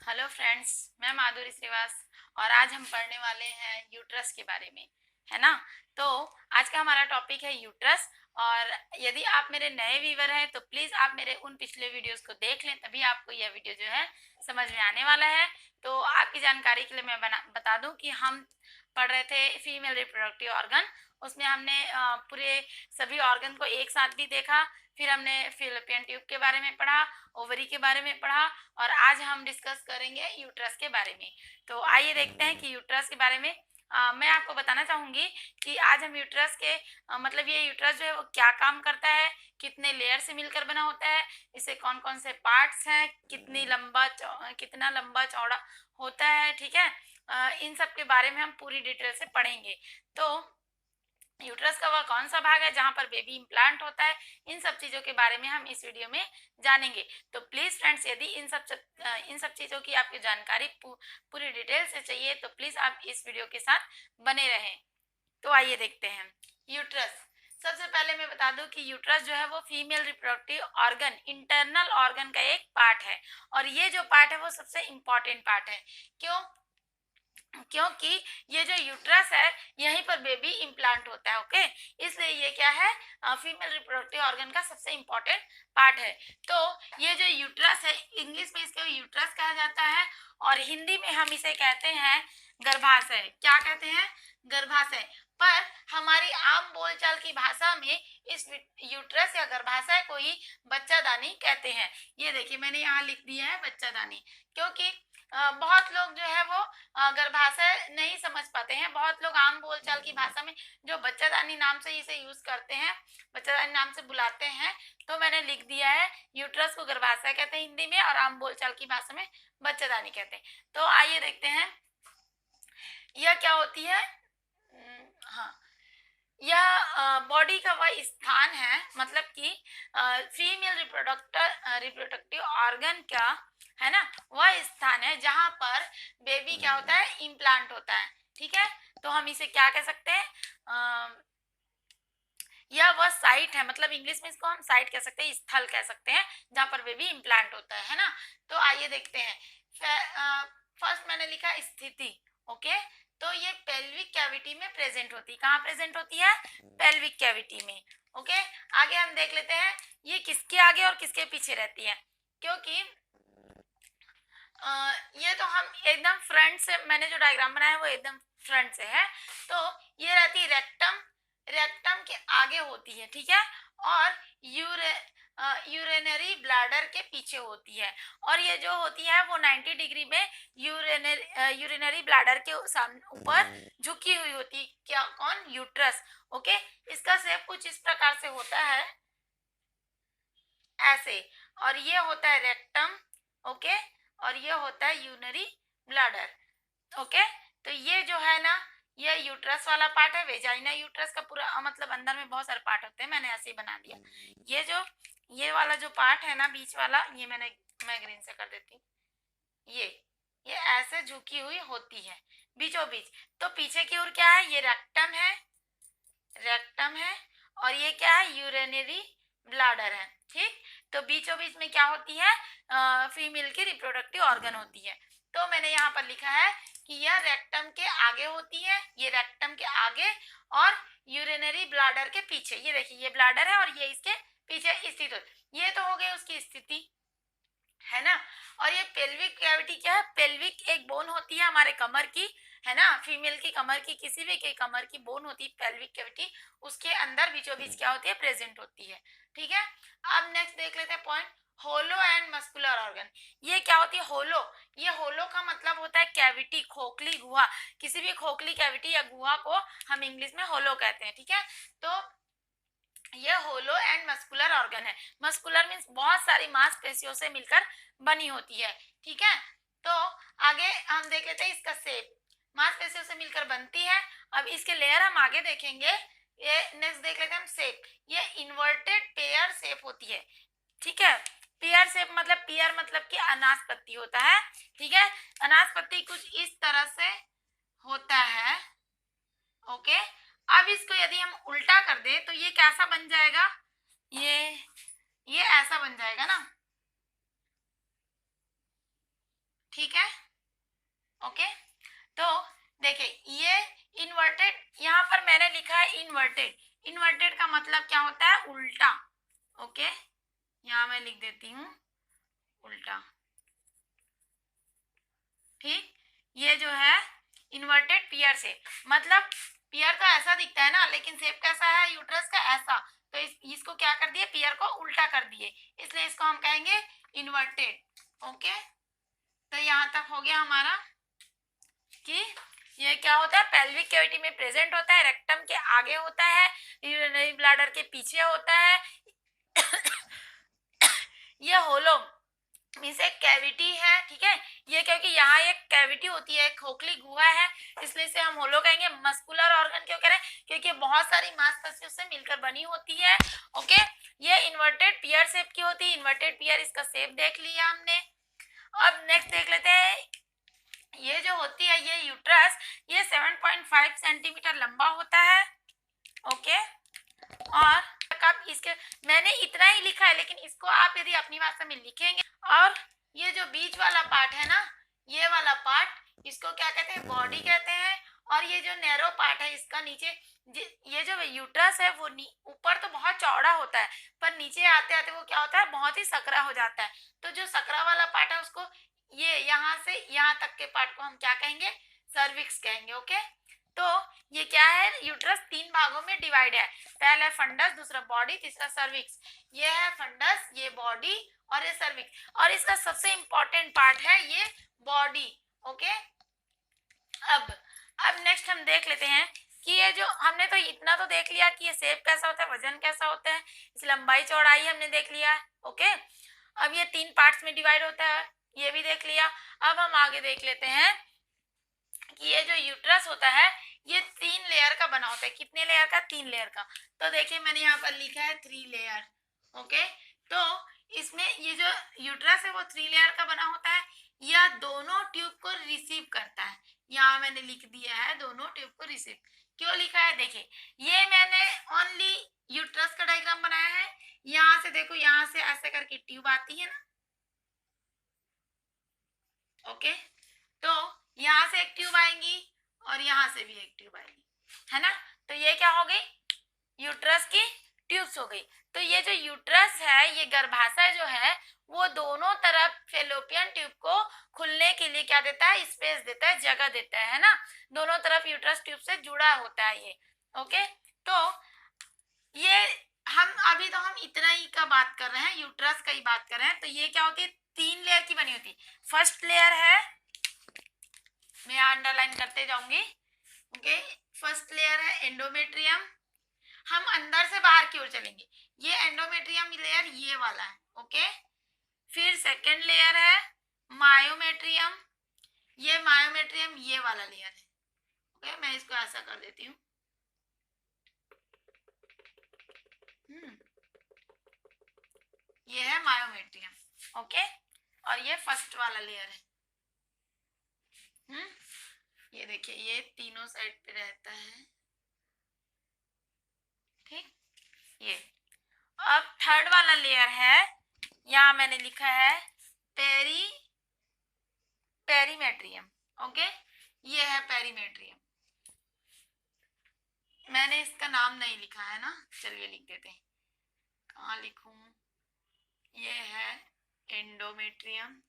Hello friends, मैं माधुरी श्रीवास और आज हम पढ़ने वाले हैं यूट्रस के बारे में, है ना। तो आज का हमारा टॉपिक है यूट्रस। और यदि आप मेरे नए व्यूवर हैं तो प्लीज़ आप मेरे उन पिछले वीडियोस को देख लें, तभी आपको यह वीडियो जो है समझ में आने वाला है। तो आपकी जानकारी के लिए मैं बता दूं कि हम पढ़ रहे थे फीमेल रिप्रोडक्टिव ऑर्गन। उसमें हमने पूरे सभी ऑर्गन को एक साथ भी देखा। फिर हमने फिलिपियन ट्यूब के बारे में पढ़ा, ओवरी के बारे में पढ़ा, और आज हम डिस्कस करेंगे यूट्रस के बारे में। तो आइए देखते हैं कि यूट्रस के बारे में मैं आपको बताना चाहूंगी कि आज हम यूट्रस के मतलब ये यूट्रस जो है वो क्या काम करता है, कितने लेयर से मिलकर बना होता है, इसे कौन कौन से पार्ट्स हैं, कितना लंबा चौड़ा होता है, ठीक है। इन सब के बारे में हम पूरी डिटेल से पढ़ेंगे। तो यूट्रस का वह कौन सा भाग है जहां पर बेबी इम्प्लांट होता है, इन सब चीज़ों के बारे में हम इस वीडियो में जानेंगे। तो प्लीज़ फ्रेंड्स, यदि इन सब चीज़ों की आपकी जानकारी पूरी डिटेल से चाहिए तो प्लीज़ आप इस वीडियो के साथ बने रहें। तो आइए देखते हैं यूट्रस। सबसे पहले मैं बता दूं कि यूट्रस जो है वो female reproductive organ, internal organ का एक पार्ट है। और ये जो पार्ट है वो सबसे इम्पॉर्टेंट पार्ट है। क्यों? क्योंकि ये जो यूट्रस है यहीं पर बेबी इम्प्लांट होता है। ओके, इसलिए ये क्या है, फीमेल रिप्रोडक्टिव ऑर्गन का सबसे इम्पोर्टेंट पार्ट है। तो ये जो यूट्रस है, इंग्लिश में इसको यूट्रस कहा जाता है और हिंदी में हम इसे कहते हैं गर्भाशय। क्या कहते हैं? गर्भाशय। पर हमारी आम बोलचाल की भाषा में इस यूट्रस या गर्भाशय को ही बच्चादानी कहते हैं। ये देखिए, मैंने यहाँ लिख दिया है बच्चादानी, क्योंकि बहुत लोग जो है वो गर्भाशय नहीं समझ पाते हैं। बहुत लोग आम बोलचाल की भाषा में जो बच्चादानी नाम से इसे यूज करते हैं, बच्चादानी नाम से बुलाते हैं। तो मैंने लिख दिया है यूट्रस को गर्भाशय कहते हैं हिंदी में, और आम बोलचाल की भाषा में बच्चादानी कहते हैं। तो आइए देखते हैं यह क्या होती है। हाँ, यह बॉडी का वह स्थान है, मतलब कि फीमेल रिप्रोडक्टिव ऑर्गन का, है ना, वह स्थान है जहां पर बेबी क्या होता है, इम्प्लांट होता है। ठीक है, तो हम इसे क्या कह सकते हैं, यह वह साइट है, मतलब इंग्लिश में इसको हम साइट कह सकते हैं, स्थल कह सकते हैं जहां पर बेबी इम्प्लांट होता है ना। तो आइए देखते हैं। फर्स्ट मैंने लिखा स्थिति। ओके, तो ये पेल्विक कैविटी में प्रेजेंट होती है। कहाँ प्रेजेंट होती है? पेल्विक कैविटी में। ओके, आगे हम देख लेते हैं ये किसके आगे और किसके पीछे रहती है। क्योंकि ये तो हम एकदम फ्रंट से, मैंने जो डायग्राम बनाया है वो एकदम फ्रंट से है। तो ये रहती है रेक्टम, रेक्टम के आगे होती है, ठीक है। और यूरिनरी ब्लैडर के पीछे होती है। और ये जो होती है वो 90 डिग्री में यूरिनरी ब्लैडर के ऊपर झुकी हुई होती है। क्या? कौन? यूट्रस। ओके, इसका शेप कुछ इस प्रकार से होता है, ऐसे। और ये होता है रेक्टम। ओके, और ये होता है यूरिनरी ब्लैडर। ओके, तो ये जो है ना, ये यूट्रस वाला पार्ट है। वेजाइना यूट्रस का पूरा मतलब अंदर में बहुत सारे पार्ट होते हैं, मैंने ऐसे ही बना दिया। ये वाला जो पार्ट है ना, बीच वाला, ये मैं ग्रीन से कर देती हूँ। ये ऐसे झुकी हुई होती है बीचों बीच। तो पीछे की ओर क्या है? ये रेक्टम है, रेक्टम है। और ये क्या है? यूरिनरी ब्लैडर है। ठीक, तो बीचों बीच में क्या होती है? फीमेल की रिप्रोडक्टिव ऑर्गन होती है। तो मैंने यहाँ पर लिखा है कि यह रेक्टम के आगे होती है, ये रेक्टम के आगे और यूरिनरी ब्लैडर के पीछे। ये देखिए, ये ब्लैडर है और ये इसके पीछे स्थित हो। ये तो हो गई उसकी स्थिति, है ना। और ये पेल्विक कैविटी क्या है? पेल्विक एक बोन होती है हमारे कमर की, है ना। फीमेल की कमर की, किसी भी के कमर की बोन होती है पेल्विक कैविटी, उसके अंदर बीचों बीच क्या होती है? प्रेजेंट होती है। ठीक है, अब नेक्स्ट देख लेते हैं point, hollow and muscular organ. ये क्या होती है? होलो। ये होलो का मतलब होता है कैविटी, खोखली, गुहा। किसी भी खोखली कैविटी या गुहा को हम इंग्लिश में होलो कहते हैं। ठीक है, तो ये होलो एंड मस्कुलर ऑर्गन है। मस्कुलर मीन्स बहुत सारी मांसपेशियों से मिलकर बनी होती है। ठीक है, तो आगे हम देख लेते हैं इसका शेप। मांसपेशियों से मिलकर बनती है। अब इसके लेयर हम आगे देखेंगे। ये नेक्स्ट देख लेते हैं हम शेप। ये इन्वर्टेड पेयर शेप होती है। ठीक है, पेयर शेप मतलब, पेयर मतलब कि अनासपत्ती होता है। ठीक है, अनासपत्ती कुछ इस तरह से होता है। ओके, अब इसको यदि हम उल्टा कर दे तो ये कैसा बन जाएगा? ये ऐसा बन जाएगा ना। ठीक है, ओके, तो देखिए ये इन्वर्टेड, यहाँ पर मैंने लिखा है इन्वर्टेड। इन्वर्टेड का मतलब क्या होता है? उल्टा। ओके, यहाँ मैं लिख देती हूँ उल्टा। ठीक, ये जो है इन्वर्टेड पियर शेप, मतलब पियर तो ऐसा दिखता है ना, लेकिन शेप कैसा है यूट्रस का? ऐसा। तो इसको क्या कर दिए? पियर को उल्टा कर दिए, इसलिए इसको हम कहेंगे इन्वर्टेड। ओके, तो यहाँ तक हो गया हमारा कि ये क्या होता है, पेल्विक कैविटी में प्रेजेंट होता है, रेक्टम के आगे होता है, यूरिनरी ब्लैडर के पीछे होता है। ये होलो मीन्स एक कैविटी है, ठीक है। ये क्योंकि यहाँ एक कैविटी होती है, एक खोखली गुहा है, इसलिए इसे हम होलो कहेंगे। मस्कुलर ऑर्गन क्यों कह रहे हैं? क्योंकि बहुत सारी मांसपेशियों से मिलकर बनी होती है। ओके, ये इन्वर्टेड पियर शेप की होती है। इन्वर्टेड पियर, इसका शेप देख लिया हमने। अब नेक्स्ट देख लेते हैं, ये जो होती है ये यूट्रस, ये 7.5 सेंटीमीटर लंबा होता है। ओके, और कब इसके, मैंने इतना ही लिखा है, लेकिन इसको आप यदि अपनी भाषा में लिखेंगे, और ये जो बीच वाला पार्ट है ना, ये वाला पार्ट, इसको क्या कहते हैं? बॉडी कहते हैं। और ये जो नैरो पार्ट है इसका नीचे, ये जो यूट्रस है वो ऊपर तो बहुत चौड़ा होता है, पर नीचे आते आते वो क्या होता है? बहुत ही सकरा हो जाता है। तो जो सकरा वाला पार्ट है उसको, ये यहाँ से यहाँ तक के पार्ट को हम क्या कहेंगे? सर्विक्स कहेंगे। ओके, तो ये क्या है? यूट्रस 3 भागों में डिवाइड है। पहला फंडस, दूसरा बॉडी, तीसरा सर्विक्स। ये है फंडस, ये बॉडी और ये सर्विक्स, और इसका सबसे इंपॉर्टेंट पार्ट है ये बॉडी। ओके, अब नेक्स्ट हम देख लेते हैं कि ये जो हमने तो इतना तो देख लिया कि ये शेप कैसा होता है, वजन कैसा होता है, इस लंबाई चौड़ाई हमने देख लिया है। ओके, अब ये 3 पार्ट्स में डिवाइड होता है, ये भी देख लिया। अब हम आगे देख लेते हैं कि ये जो यूट्रस होता है ये 3 लेयर का बना होता है। कितने लेयर का? 3 लेयर का। तो देखिए मैंने यहाँ पर लिखा है 3 लेयर। ओके, तो इसमें ये जो यूट्रस है वो 3 लेयर का बना होता है। यह दोनों ट्यूब को रिसीव करता है। यहाँ मैंने लिख दिया है दोनों ट्यूब को रिसीव। क्यों लिखा है? देखिए, ये मैंने ओनली यूट्रस का डायग्राम बनाया है। यहाँ से देखो, यहाँ से ऐसे करके ट्यूब आती है ना। ओके, तो यहाँ से एक ट्यूब आएंगी और यहाँ से भी एक ट्यूब आएगी, है ना। तो ये क्या हो गई? यूट्रस की ट्यूब्स हो गई। तो ये जो यूट्रस है, ये गर्भाशय जो है, वो दोनों तरफ फेलोपियन ट्यूब को खुलने के लिए क्या देता है? स्पेस देता है, जगह देता है ना। दोनों तरफ यूट्रस ट्यूब से जुड़ा होता है ये। ओके, तो ये हम इतना ही का बात कर रहे हैं, यूट्रस का ही बात कर रहे हैं। तो ये क्या होती है? 3 लेयर की बनी होती है। फर्स्ट लेयर है, मैं यहाँ अंडरलाइन करते जाऊंगी। ओके, फर्स्ट लेयर है एंडोमेट्रियम। हम अंदर से बाहर की ओर चलेंगे। ये एंडोमेट्रियम लेयर ये वाला है। ओके, फिर सेकंड लेयर है मायोमेट्रियम। ये मायोमेट्रियम ये वाला लेयर है। ओके, मैं इसको ऐसा कर देती हूँ। ये है मायोमेट्रियम। ओके, और ये फर्स्ट वाला लेयर है। ये देखिए, ये तीनों साइड पे रहता है। ठीक, ये अब थर्ड वाला लेयर है, यहाँ मैंने लिखा है पेरीमेट्रियम। ओके, ये है पेरीमेट्रियम। मैंने इसका नाम नहीं लिखा है ना, चलिए लिख देते हैं। कहाँ लिखूं? ये है एंडोमेट्रियम।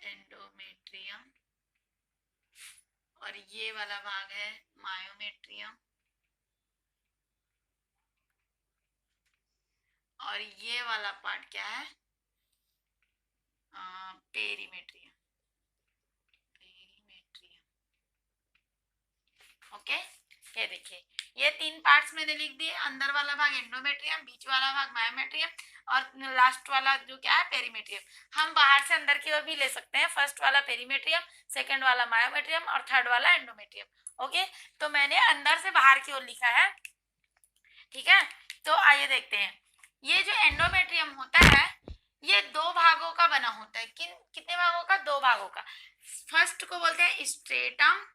एंडोमेट्रियम, और ये वाला भाग है मायोमेट्रियम, और ये वाला पार्ट क्या है? पेरीमेट्रियम। ओके, ये देखिए, ये 3 पार्ट्स मैंने लिख दिए। अंदर वाला भाग एंडोमेट्रियम, बीच वाला भाग मायोमेट्रियम, और लास्ट वाला जो क्या है? पेरीमेट्रियम। हम बाहर से अंदर की ओर भी ले सकते हैं। फर्स्ट वाला पेरीमेट्रियम, सेकंड वाला मायोमेट्रियम, और थर्ड वाला एंडोमेट्रियम। ओके, तो मैंने अंदर से बाहर की ओर लिखा है। ठीक है, तो आइए देखते हैं। ये जो एंडोमेट्रियम होता है ये 2 भागों का बना होता है। कितने भागों का? 2 भागों का। फर्स्ट को बोलते हैं स्ट्रेटम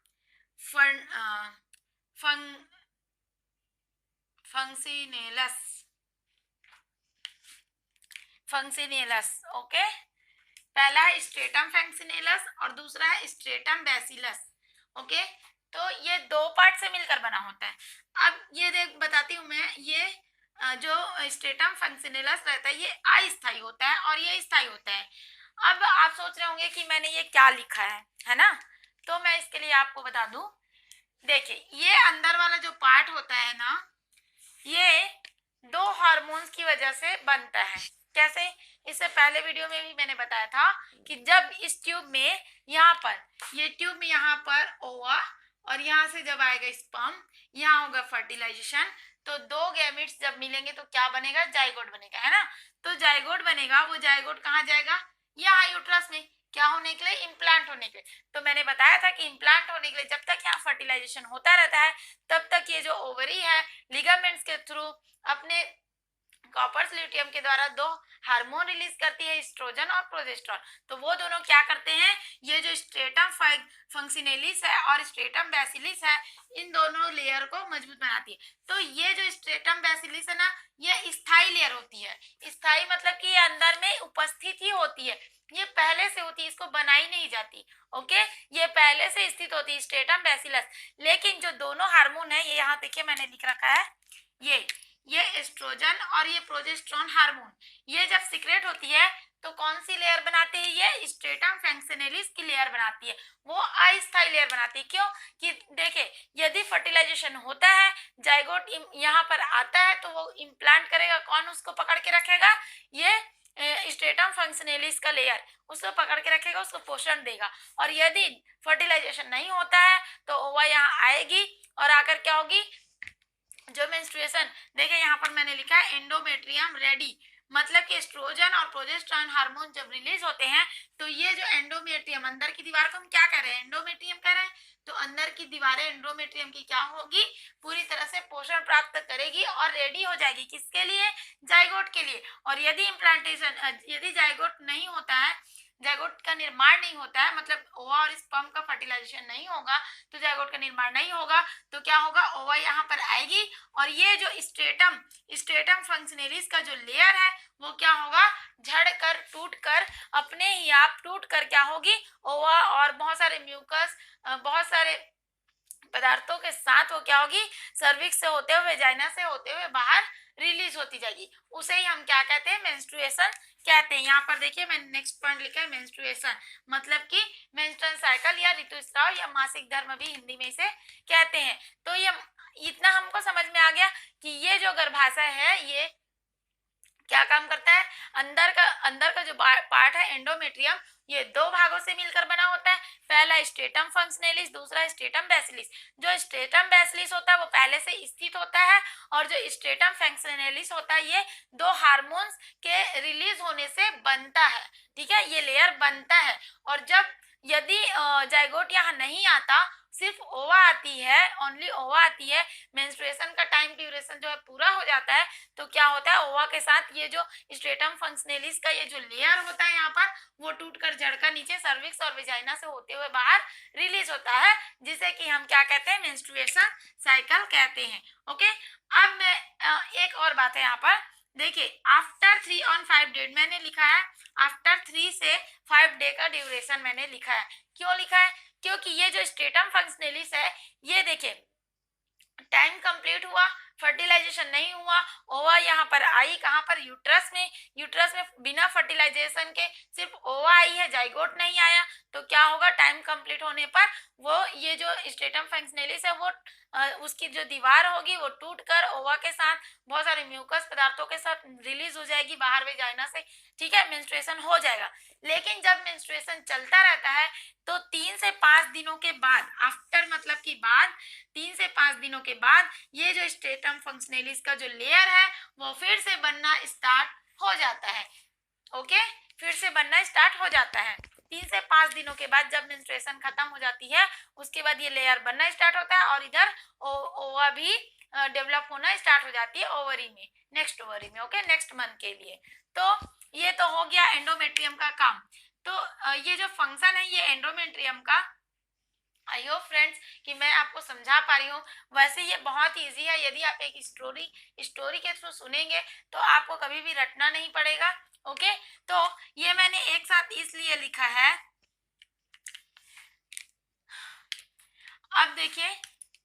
फंक्सिनेलस। ओके, पहला है स्ट्रेटम फंक्शनलिस और दूसरा है स्ट्रेटम बैसिलस। ओके, तो ये दो पार्ट से मिलकर बना होता है। अब ये देख बताती हूँ मैं, ये जो स्ट्रेटम फंक्शनलिस रहता है ये अस्थायी होता है और ये स्थायी होता है। अब आप सोच रहे होंगे कि मैंने ये क्या लिखा है ना, तो मैं इसके लिए आपको बता दूं। देखिए, ये अंदर वाला जो पार्ट होता है ना, ये दो हार्मोन्स की वजह से बनता है। कैसे? इससे पहले वीडियो में भी मैंने बताया था कि जब इस ट्यूब में यहाँ पर, ये ट्यूब में यहाँ पर ओवा और यहाँ से जब आएगा स्पर्म, यहाँ होगा फर्टिलाइजेशन, तो दो गैमेट्स जब मिलेंगे तो क्या बनेगा? जाइगोट बनेगा, है ना। तो जाइगोट बनेगा, वो जाइगोट कहाँ जाएगा? यहाँ यूट्रस में। क्या होने के लिए? इम्प्लांट होने के लिए। तो मैंने बताया था कि इम्प्लांट होने के लिए जब तक यहाँ फर्टिलाइजेशन होता रहता है तब तक ये जो ओवरी है लिगामेंट्स के थ्रू अपने कॉपर्स ल्यूटियम के द्वारा दो हार्मोन रिलीज करती है, एस्ट्रोजन और प्रोजेस्टेरोन। तो वो दोनों क्या करते हैं? ये जो स्ट्रेटम फंक्शनलिस है और स्ट्रेटम बैसिलिस है, इन दोनों लेयर को मजबूत बनाती है। तो ये जो स्ट्रेटम बैसिलिस है ना, ये स्थायी लेयर होती है। स्थायी मतलब कि ये अंदर में उपस्थित ही होती है, ये पहले से होती है, इसको बनाई नहीं जाती। ओके, ये पहले से स्थित होती है स्ट्रेटम बैसिलस। लेकिन जो दोनों हार्मोन है, ये यहाँ देखिए मैंने लिख रखा है, ये एस्ट्रोजन और ये प्रोजेस्टेरोन हार्मोन, ये जब सीक्रेट होती है तो कौन सी लेयर बनाती है? ये स्ट्रेटम फंक्शनलिस की लेयर बनाती है, वो अस्थायी लेयर बनाती है। क्यों? कि देखिए, यदि फर्टिलाइजेशन होता है, जाइगोट यहाँ पर आता है, तो वो इम्प्लांट करेगा, कौन उसको पकड़ के रखेगा? ये स्ट्रेटम फंक्शनलिस का लेयर उसको पकड़ के रखेगा, उसको पोषण देगा। और यदि फर्टिलाइजेशन नहीं होता है तो ओवा यहाँ आएगी और आकर क्या होगी? जो मेंस्ट्रुएशन, देखिए यहाँ पर मैंने लिखा है एंडोमेट्रियम रेडी, मतलब कि एस्ट्रोजन और प्रोजेस्टेरोन हार्मोन जब रिलीज होते हैं तो ये जो एंडोमेट्रियम, अंदर की दीवार को हम क्या कह रहे हैं? एंडोमेट्रियम कह रहे हैं। तो अंदर की दीवारें एंडोमेट्रियम की क्या होगी? पूरी तरह से पोषण प्राप्त करेगी और रेडी हो जाएगी। किसके लिए? जाइगोट के लिए। और यदि इम्प्लांटेशन, यदि जाइगोट नहीं होता है, जाइगोट का निर्माण नहीं होता है, मतलब ओवा और स्पर्म का फर्टिलाइजेशन नहीं होगा, तो जाइगोट का निर्माण नहीं होगा, तो क्या होगा? ओवा यहाँ पर आएगी और ये जो स्ट्रेटम फंक्शनलिस का जो लेयर है वो क्या होगा? झड़ कर, टूट कर, अपने ही आप टूट कर क्या होगी? ओवा और बहुत सारे म्यूकस, बहुत सारे पदार्थों के साथ वो क्या होगी? सर्विक्स से होते हुए, वेजाइना से होते हुए बाहर रिलीज होती जाएगी। उसे ही हम क्या कहते हैं? मेंस्ट्रुएशन कहते हैं। यहाँ पर देखिए मैंने नेक्स्ट पॉइंट लिखा है मेंस्ट्रुएशन, मतलब कि मेंस्ट्रुअल साइकिल या ऋतुस्राव या मासिक धर्म भी हिंदी में इसे कहते हैं। तो ये इतना हमको समझ में आ गया कि ये जो गर्भाशय है ये क्या काम करता है? अंदर का जो पार्ट है एंडोमेट्रियम, ये दो भागों से मिलकर बना होता है। पहला स्ट्रेटम फंक्शनलिस, दूसरा स्ट्रेटम बैसिलिस। जो स्ट्रेटम बैसिलिस होता है वो पहले से स्थित होता है और जो स्ट्रेटम फंक्शनलिस होता है ये दो हार्मोन्स के रिलीज होने से बनता है। ठीक है, ये लेयर बनता है। और जब यदि जाइगोट यहाँ नहीं आता, सिर्फ ओवा आती है, ओनली ओवा आती है, मेंस्ट्रुएशन का टाइम ड्यूरेशन जो है पूरा हो जाता है, तो क्या होता है? ओवा के साथ ये जो स्ट्रेटम फंक्शनलिस का ये जो लेयर होता है यहाँ पर, वो टूटकर जड़कर नीचे सर्विक्स और वेजाइना से होते हुए बाहर रिलीज होता है, जिसे कि हम क्या कहते हैं? मेंस्ट्रुएशन साइकिल कहते हैं। ओके, अब मैं एक और बात है यहाँ पर, देखिए आफ्टर 3 on 5 डे मैंने लिखा है, आफ्टर 3 से 5 डे का ड्यूरेशन मैंने लिखा है। क्यों लिखा है? क्योंकि ये जो स्ट्रेटम फंक्शनलिस है, ये देखिए टाइम कंप्लीट हुआ, फर्टिलाइजेशन नहीं हुआ, ओवा यहाँ पर आई, कहाँ पर? यूट्रस में। यूट्रस में बिना फर्टिलाइजेशन के सिर्फ ओवा आई है, जाइगोट नहीं आया। तो क्या होगा? टाइम कंप्लीट होने पर वो ये जो स्ट्रेटम फंक्शनलिस है वो उसकी जो दीवार होगी वो टूट कर ओवा के साथ बहुत सारे म्यूकस पदार्थों के साथ रिलीज हो जाएगी बाहर वेजाइना से। ठीक है, मेंस्ट्रुएशन हो जाएगा। लेकिन जब मेंस्ट्रुएशन चलता रहता है तो 3 से 5 दिनों के बाद, आफ्टर मतलब की बाद, 3 से 5 दिनों के बाद ये जो स्ट्रेटम फंक्शनलिस का जो लेयर है वो फिर से बनना स्टार्ट हो जाता है। ओके, फिर से बनना स्टार्ट हो जाता है। 3 से 5 दिनों के बाद जब मेंस्ट्रुएशन खत्म हो जाती है उसके बाद ये लेयर बनना स्टार्ट होता है और इधर ओवा भी डेवलप होना स्टार्ट हो जाती है ओवरी में, नेक्स्ट ओवरी में। ओके, नेक्स्ट मंथ के लिए। तो ये तो हो गया एंडोमेट्रियम का काम। तो ये जो फंक्शन है ये एंडोमेट्रियम का, आई होप फ्रेंड्स कि मैं आपको समझा पा रही हूँ। वैसे ये बहुत इजी है, यदि आप एक स्टोरी के थ्रू सुनेंगे तो आपको कभी भी रटना नहीं पड़ेगा। ओके, तो ये मैंने एक साथ इसलिए लिखा है। अब देखिए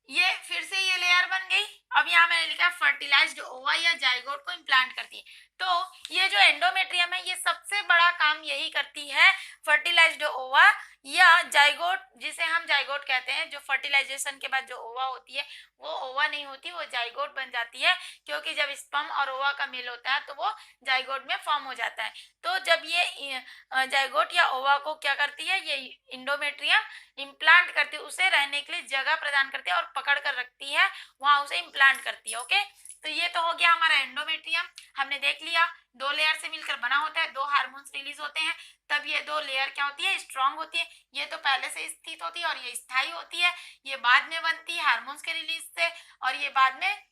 ये फिर से ये लेयर बन गई। अब यहाँ मैंने लिखा फर्टिलाइज्ड ओवा या जाइगोट को इम्प्लांट करती है। तो ये जो एंडोमेट्रियम है ये सबसे बड़ा काम यही करती है, फर्टिलाइज्ड ओवा या जाइगोट, जिसे हम जाइगोट कहते हैं। जो फर्टिलाइजेशन के बाद जो ओवा होती है वो ओवा नहीं होती, वो जाइगोट बन जाती है, क्योंकि जब स्पर्म और ओवा का मेल होता है तो वो जाइगोट में फॉर्म हो जाता है। तो जब ये जाइगोट या ओवा को क्या करती है, ये इंडोमेट्रियम इम्प्लांट करती है, उसे रहने के लिए जगह प्रदान करती है और पकड़ कर रखती है, वहां उसे इम्प्लांट करती है। ओके, तो ये तो हो गया हमारा एंडोमेट्रियम। हमने देख लिया 2 लेयर से मिलकर बना होता है, 2 हार्मोन्स रिलीज होते हैं, तब ये 2 लेयर क्या होती है, स्ट्रांग होती है। ये तो पहले से स्थित होती है और ये स्थायी होती है, ये बाद में बनती है हार्मोन्स के रिलीज से, और ये बाद में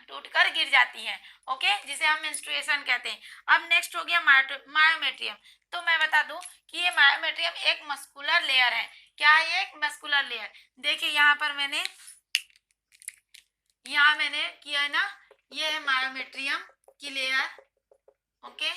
टूटकर गिर जाती है। ओके, जिसे हम मेंस्ट्रुएशन कहते हैं। अब नेक्स्ट हो गया मायोमेट्रियम। तो मैं बता दूं कि ये मायोमेट्रियम एक मस्कुलर लेयर है। क्या है ये? एक मस्कुलर लेयर। देखिए यहाँ पर मैंने किया है ना, ये है मायोमेट्रियम की लेयर। ओके,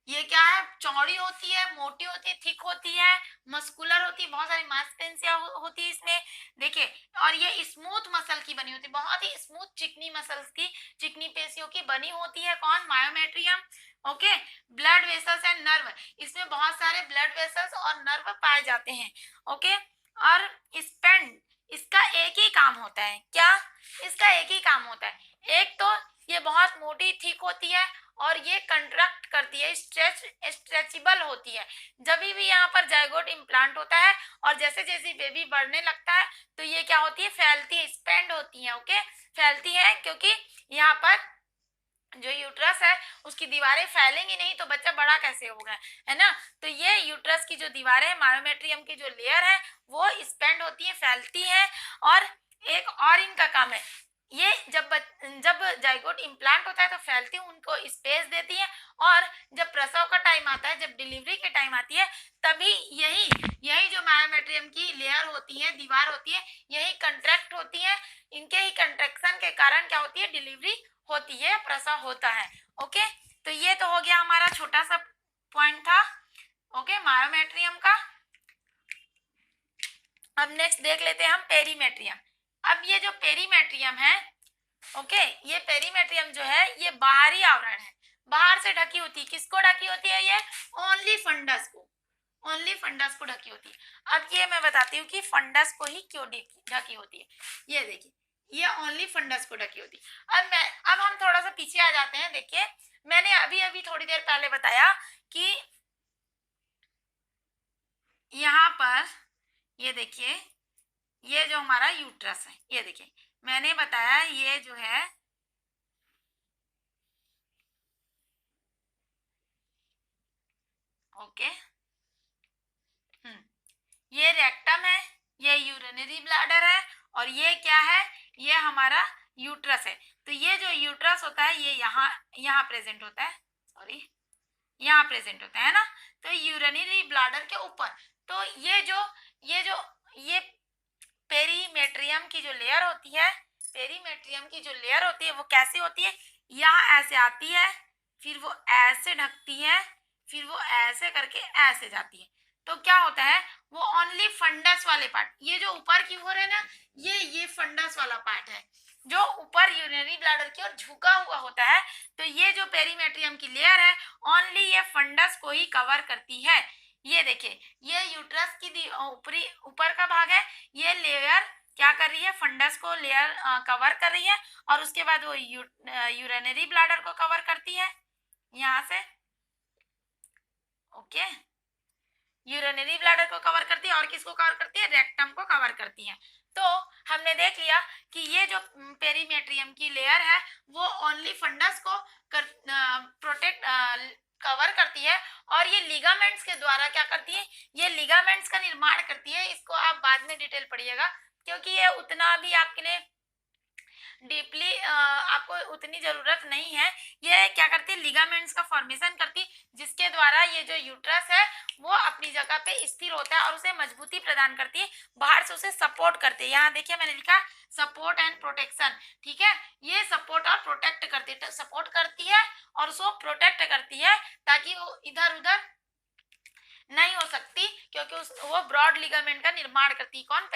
ये क्या है, चौड़ी होती है, मोटी होती है, थिक होती है, मस्कुलर होती है, बहुत सारी मांसपेशियां होती है इसमें। देखिए, और ये स्मूथ मसल की बनी होती है, बहुत ही स्मूथ चिकनी मसल्स की, चिकनी पेशियों की बनी होती है। कौन? Myometrium. Okay, blood vessels and nerve, इसमें बहुत सारे ब्लड वेसल्स और नर्व पाए जाते हैं। ओके, और स्पेंड, इसका एक ही काम होता है। क्या? इसका एक ही काम होता है। एक तो ये बहुत मोटी थिक होती है और ये कंट्रैक्ट करती है, स्ट्रेचेबल होती है। जब भी यहाँ पर जाइगोट इम्प्लांट होता है और जैसे जैसे बेबी बढ़ने लगता है तो ये क्या होती है, फैलती है, एक्सपेंड होती है। ओके, फैलती है, क्योंकि यहाँ पर जो यूट्रस है उसकी दीवारें फैलेंगी नहीं तो बच्चा बड़ा कैसे होगा, है ना। तो ये यूट्रस की जो दीवारें है, मायोमेट्रियम की जो लेयर है, वो एक्सपेंड होती है, फैलती है। और एक और इनका काम है, ये जब जाइगोट इम्प्लांट होता है तो फैलती है, उनको स्पेस देती है, और जब प्रसव का टाइम आता है, जब डिलीवरी के टाइम आती है, तभी यही जो मायोमेट्रियम की लेयर होती है, दीवार होती है, यही कंट्रैक्ट होती है। इनके ही कंट्रैक्शन के कारण क्या होती है, डिलीवरी होती है, प्रसव होता है। ओके, तो ये तो हो गया हमारा छोटा सा पॉइंट था, ओके, मायोमेट्रियम का। अब नेक्स्ट देख लेते हैं हम पेरीमेट्रियम। अब ये जो पेरीमेट्रियम है, ओके, ये पेरीमेट्रियम जो है ये बाहरी आवरण है, बाहर से ढकी होती है। किसको ढकी होती है? ये ओनली फंडस को, ओनली फंडस को ढकी होती है। अब ये मैं बताती हूँ कि फंडस को ही क्यों ढकी होती है। ये देखिए, ये ओनली फंडस को ढकी होती है। अब हम थोड़ा सा पीछे आ जाते हैं। देखिए, मैंने अभी अभी थोड़ी देर पहले बताया कि यहाँ पर ये देखिए, ये जो हमारा यूट्रस है, ये देखिए मैंने बताया ये जो है ओके, ये रेक्टम है, ये यूरिनरी ब्लैडर है, और ये क्या है, ये हमारा यूट्रस है। तो ये जो यूट्रस होता है ये यहाँ प्रेजेंट होता है, सॉरी, यहाँ प्रेजेंट होता है ना। तो यूरिनरी ब्लैडर के ऊपर, तो ये पेरीमेट्रियम की जो लेयर होती है, पेरीमेट्रियम की जो लेयर होती है वो कैसी होती है, यहाँ ऐसे आती है, फिर वो ऐसे ढकती है, फिर वो ऐसे करके ऐसे जाती है। तो क्या होता है, वो ओनली फंडस वाले पार्ट, ये जो ऊपर की ओर है ना, ये फंडस वाला पार्ट है जो ऊपर यूरिनरी ब्लैडर की ओर झुका हुआ होता है। तो ये जो पेरीमेट्रियम की लेयर है, ओनली ये फंडस को ही कवर करती है। ये देखिए, ये यूट्रस की ऊपर का भाग है, ये लेयर क्या कर रही है, फंडस को लेयर कवर कर रही है, और उसके बाद वो यूरिनरी ब्लैडर को कवर करती है यहाँ से। ओके, यूरिनरी ब्लैडर को कवर करती है, और किसको कवर करती है, रेक्टम को कवर करती है। तो हमने देख लिया कि ये जो पेरीमेट्रियम की लेयर है वो ओनली फंडस को प्रोटेक्ट कवर करती है, और ये लिगामेंट्स के द्वारा क्या करती है, ये लिगामेंट्स का निर्माण करती है। इसको आप बाद में डिटेल पढ़िएगा, क्योंकि ये उतना भी आपके लिए डीपली आपको उतनी जरूरत नहीं है। ये क्या करती है, लिगामेंट्स का फॉर्मेशन करती है, जिसके द्वारा ये जो यूट्रस है वो अपनी जगह पे स्थिर होता है और उसे मजबूती प्रदान करती है, बाहर से उसे सपोर्ट करती है। यहाँ देखिए मैंने लिखा सपोर्ट एंड प्रोटेक्शन, ठीक है। ये सपोर्ट और प्रोटेक्ट करती है, सपोर्ट करती है और उसको प्रोटेक्ट करती है ताकि वो इधर उधर नहीं हो सकती, क्योंकि वो ब्रॉड लिगामेंट का निर्माण करती है। कौन?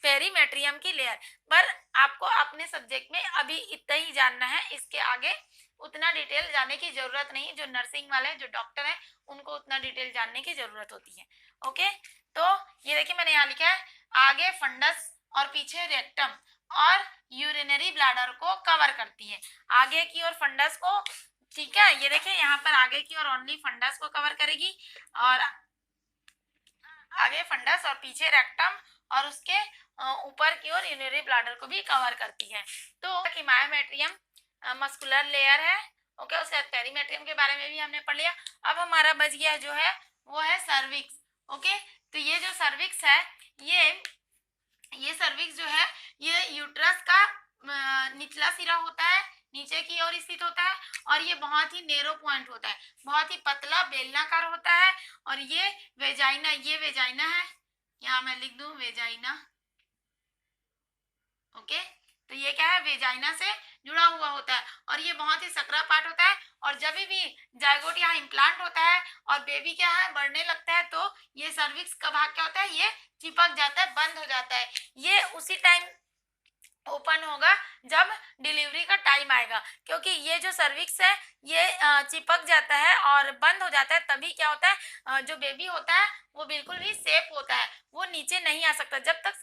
पेरीमेट्रियम की लेयर। पर आपको अपने सब्जेक्ट में अभी इतना ही जानना है, इसके आगे उतना डिटेल जानने की जरूरत नहीं है। जो नर्सिंग वाले, जो डॉक्टर हैं, उनको उतना डिटेल जानने की जरूरत होती है। ओके, तो ये देखिए मैंने यहाँ लिखा है आगे फंडस और पीछे रेक्टम और यूरिनरी ब्लैडर को कवर करती है। आगे की ओर फंडस को, ठीक है, ये देखिए यहाँ पर आगे की ओर ओनली फंडस को कवर करेगी, और आगे फंडस और पीछे रेक्टम और उसके ऊपर की ओर यूरिनरी ब्लैडर को भी कवर करती है। तो कि मायोमेट्रियम मस्कुलर लेयर है। ओके, उसके बाद पेरीमेट्रियम के बारे में भी हमने पढ़ लिया। अब हमारा बच गया जो है वो है सर्विक्स। ओके, तो ये जो सर्विक्स है, ये सर्विक्स जो है ये यूट्रस का निचला सिरा होता है, नीचे की ओर स्थित होता है, और ये बहुत ही नेरो पॉइंट होता है, बहुत ही पतला बेलनाकार होता है। और ये वेजाइना है, यहाँ मैं लिख दूं वेजाइना। ओके, तो ये क्या है, वेजाइना से जुड़ा हुआ होता है, और ये बहुत ही सकरा पार्ट होता है। और जब भी जायगोट यहाँ इम्प्लांट होता है और बेबी क्या है बढ़ने लगता है, तो ये सर्विक्स का भाग क्या होता है, ये चिपक जाता है, बंद हो जाता है। ये उसी टाइम ओपन होगा जब डिलीवरी का टाइम आएगा, क्योंकि ये जो सर्विक्स है ये चिपक जाता है और बंद हो जाता है। तभी क्या होता है, जो बेबी होता है वो बिल्कुल भी सेफ होता है, वो नीचे नहीं आ सकता। जब तक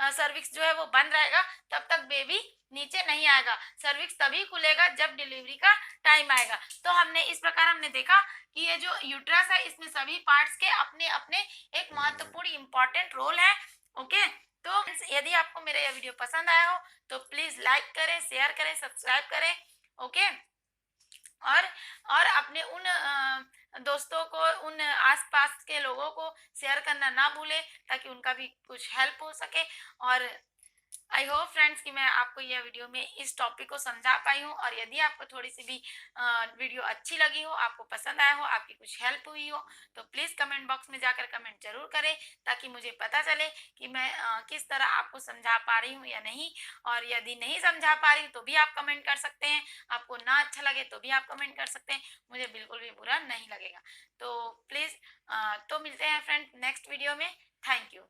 सर्विक्स जो है वो बंद रहेगा तब तक बेबी नीचे नहीं आएगा। सर्विक्स तभी खुलेगा जब डिलीवरी का टाइम आएगा। तो हमने इस प्रकार हमने देखा कि ये जो यूट्रस है इसमें सभी पार्ट्स के अपने अपने एक महत्वपूर्ण इंपॉर्टेंट रोल है। ओके, तो यदि आपको मेरा यह वीडियो पसंद आया हो तो प्लीज लाइक करें, शेयर करें, सब्सक्राइब करें। ओके, और अपने उन दोस्तों को, उन आसपास के लोगों को शेयर करना ना भूलें, ताकि उनका भी कुछ हेल्प हो सके। और आई होप फ्रेंड्स कि मैं आपको यह वीडियो में इस टॉपिक को समझा पाई हूँ। और यदि आपको थोड़ी सी भी वीडियो अच्छी लगी हो, आपको पसंद आया हो, आपकी कुछ हेल्प हुई हो, तो प्लीज़ कमेंट बॉक्स में जाकर कमेंट जरूर करें, ताकि मुझे पता चले कि मैं किस तरह आपको समझा पा रही हूँ या नहीं। और यदि नहीं समझा पा रही हूँ तो भी आप कमेंट कर सकते हैं, आपको ना अच्छा लगे तो भी आप कमेंट कर सकते हैं, मुझे बिल्कुल भी बुरा नहीं लगेगा। तो प्लीज़ तो मिलते हैं फ्रेंड्स नेक्स्ट वीडियो में। Thank you.